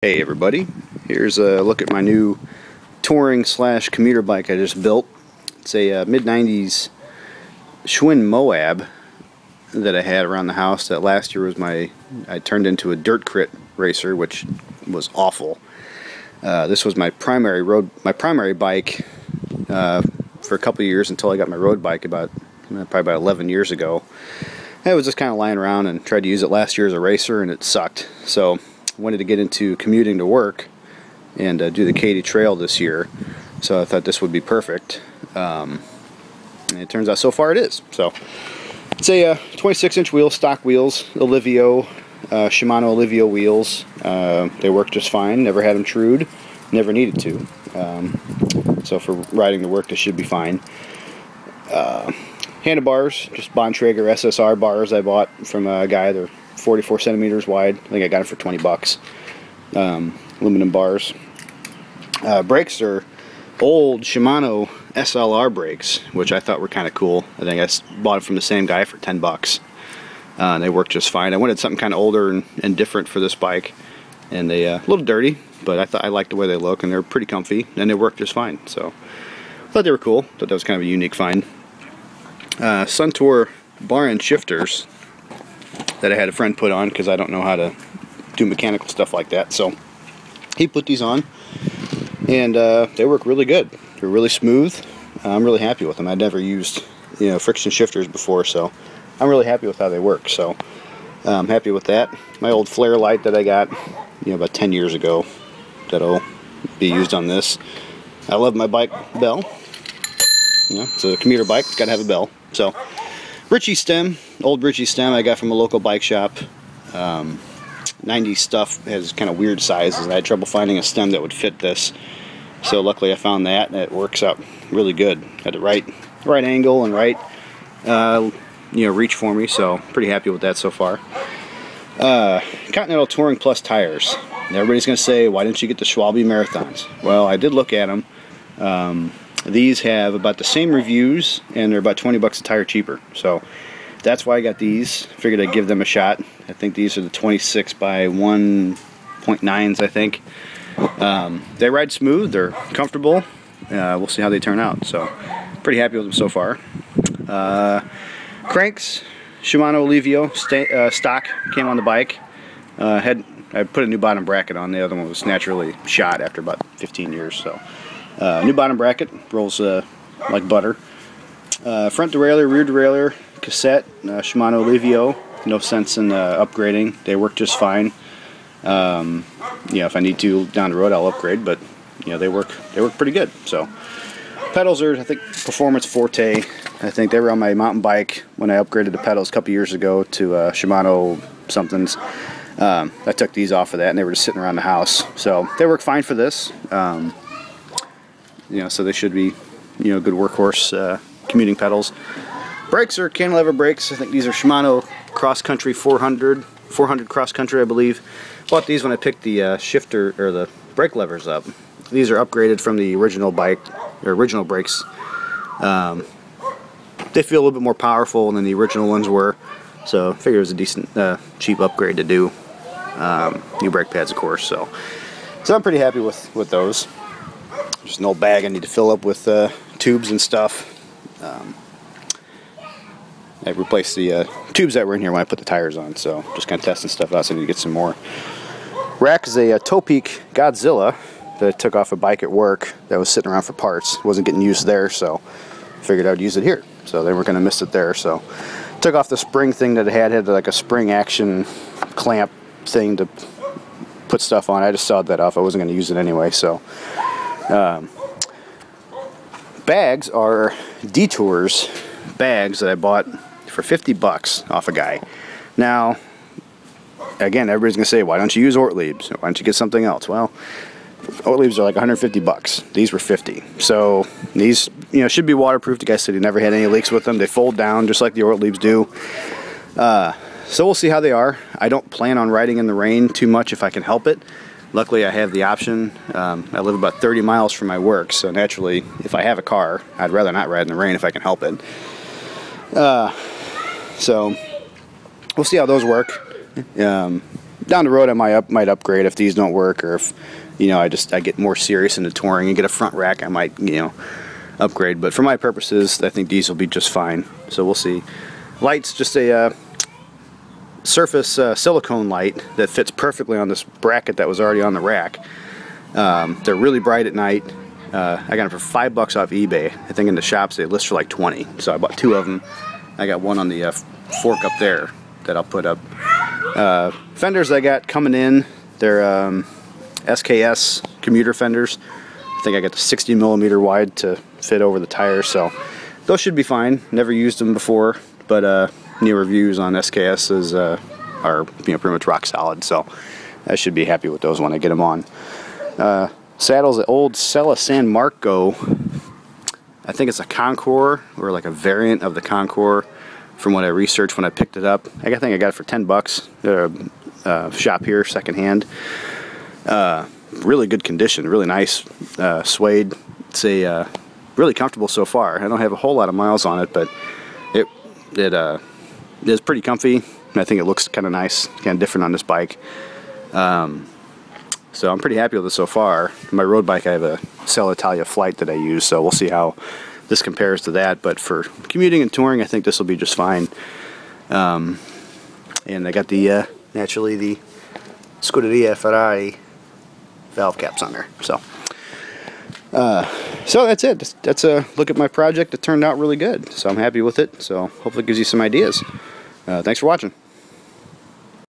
Hey everybody, here's a look at my new touring slash commuter bike I just built. It's a mid-90s Schwinn Moab that I had around the house that last year was I turned into a dirt crit racer, which was awful. This was my primary bike for a couple of years until I got my road bike probably about 11 years ago. I was just kind of lying around and tried to use it last year as a racer and it sucked. So wanted to get into commuting to work and do the Katy Trail this year, so I thought this would be perfect. And it turns out so far it is. So it's a 26-inch wheel, stock wheels, Shimano Olivio wheels. They work just fine. Never had them trued, never needed to. So for riding to work, this should be fine. Handlebars, just Bontrager SSR bars I bought from a guy. They're 44 centimeters wide. I think I got them for 20 bucks. Aluminum bars. Brakes are old Shimano SLR brakes, which I thought were kind of cool. I think I bought it from the same guy for 10 bucks. They work just fine. I wanted something kind of older and different for this bike, and they a little dirty, but I liked the way they look, and they're pretty comfy, and they work just fine. So I thought they were cool. Thought that was kind of a unique find. Suntour bar and shifters that I had a friend put on because I don't know how to do mechanical stuff like that. So he put these on, and they work really good. They're really smooth. I'm really happy with them. I'd never used friction shifters before, so I'm really happy with how they work. So I'm happy with that. My old flare light that I got about 10 years ago, that'll be used on this. I love my bike bell. It's a commuter bike. It's got to have a bell. So Ritchie stem, old Ritchie stem I got from a local bike shop. 90s stuff has kind of weird sizes. I had trouble finding a stem that would fit this. So luckily I found that, and it works out really good. Got the right angle and right reach for me, so pretty happy with that so far. Continental Touring Plus tires. And everybody's going to say, why didn't you get the Schwalbe Marathons? Well, I did look at them. These have about the same reviews, and they're about 20 bucks a tire cheaper. So that's why I got these. Figured I'd give them a shot. I think these are the 26 by 1.9s, I think. They ride smooth. They're comfortable. We'll see how they turn out. So pretty happy with them so far. Cranks, Shimano Olivio stock came on the bike. I put a new bottom bracket on. The other one was naturally shot after about 15 years. So new bottom bracket, rolls like butter. Front derailleur, rear derailleur, cassette, Shimano Olivio. No sense in upgrading. They work just fine. If I need to down the road, I'll upgrade, but they work pretty good. So pedals are, I think, Performance Forte. I think they were on my mountain bike when I upgraded the pedals a couple years ago to Shimano somethings. I took these off of that, and they were just sitting around the house. So they work fine for this. So they should be, good workhorse commuting pedals. Brakes are cantilever brakes. I think these are Shimano Cross Country 400 Cross Country, I believe. Bought these when I picked the shifter or the brake levers up. These are upgraded from the original bike, or original brakes. They feel a little bit more powerful than the original ones were, so I figured it was a decent, cheap upgrade to do. New brake pads, of course. So I'm pretty happy with those. Just an old bag I need to fill up with tubes and stuff. I replaced the tubes that were in here when I put the tires on, so just kind of testing stuff out, so I need to get some more. Rack is a Toe Peak Godzilla that I took off a bike at work that was sitting around for parts. It wasn't getting used there, so I figured I would use it here. So they weren't going to miss it there, so took off the spring thing that it had like a spring action clamp thing to put stuff on. I just sawed that off. I wasn't going to use it anyway, so bags are Detours bags that I bought for 50 bucks off a guy. Now, again, everybody's going to say, why don't you use Ortlieb's? Why don't you get something else? Well, Ortlieb's are like 150 bucks. These were 50. So these, should be waterproof. The guy said he never had any leaks with them. They fold down just like the Ortlieb's do. So we'll see how they are. I don't plan on riding in the rain too much if I can help it. Luckily, I have the option. I live about 30 miles from my work, so naturally, if I have a car, I'd rather not ride in the rain if I can help it. So we'll see how those work. down the road I might upgrade if these don't work, or if I get more serious into touring and get a front rack, I might upgrade. But for my purposes, I think these will be just fine. So we'll see. Light's just a surface silicone light that fits perfectly on this bracket that was already on the rack. They're really bright at night. I got them for $5 off eBay. I think in the shops they list for like 20. So I bought 2 of them. I got one on the fork up there that I'll put up. Fenders I got coming in, they're SKS Commuter fenders. I think I got the 60mm wide to fit over the tires, so those should be fine. Never used them before, but new reviews on SKS's are pretty much rock solid, so I should be happy with those when I get them on. Saddles, the old Sella San Marco. I think it's a Concours, or like a variant of the Concours from what I researched when I picked it up. I think I got it for $10. Shop here, secondhand. Really good condition, really nice suede. It's really comfortable so far. I don't have a whole lot of miles on it, but it is pretty comfy. And I think it looks kind of nice, kind of different on this bike. So I'm pretty happy with it so far. My road bike, I have a Cell Italia Flight that I use, so we'll see how this compares to that. But for commuting and touring, I think this will be just fine. And I got the naturally the Scuderia Ferrari valve caps on there. So that's it. That's a look at my project. It turned out really good, so I'm happy with it. So hopefully it gives you some ideas. Thanks for watching.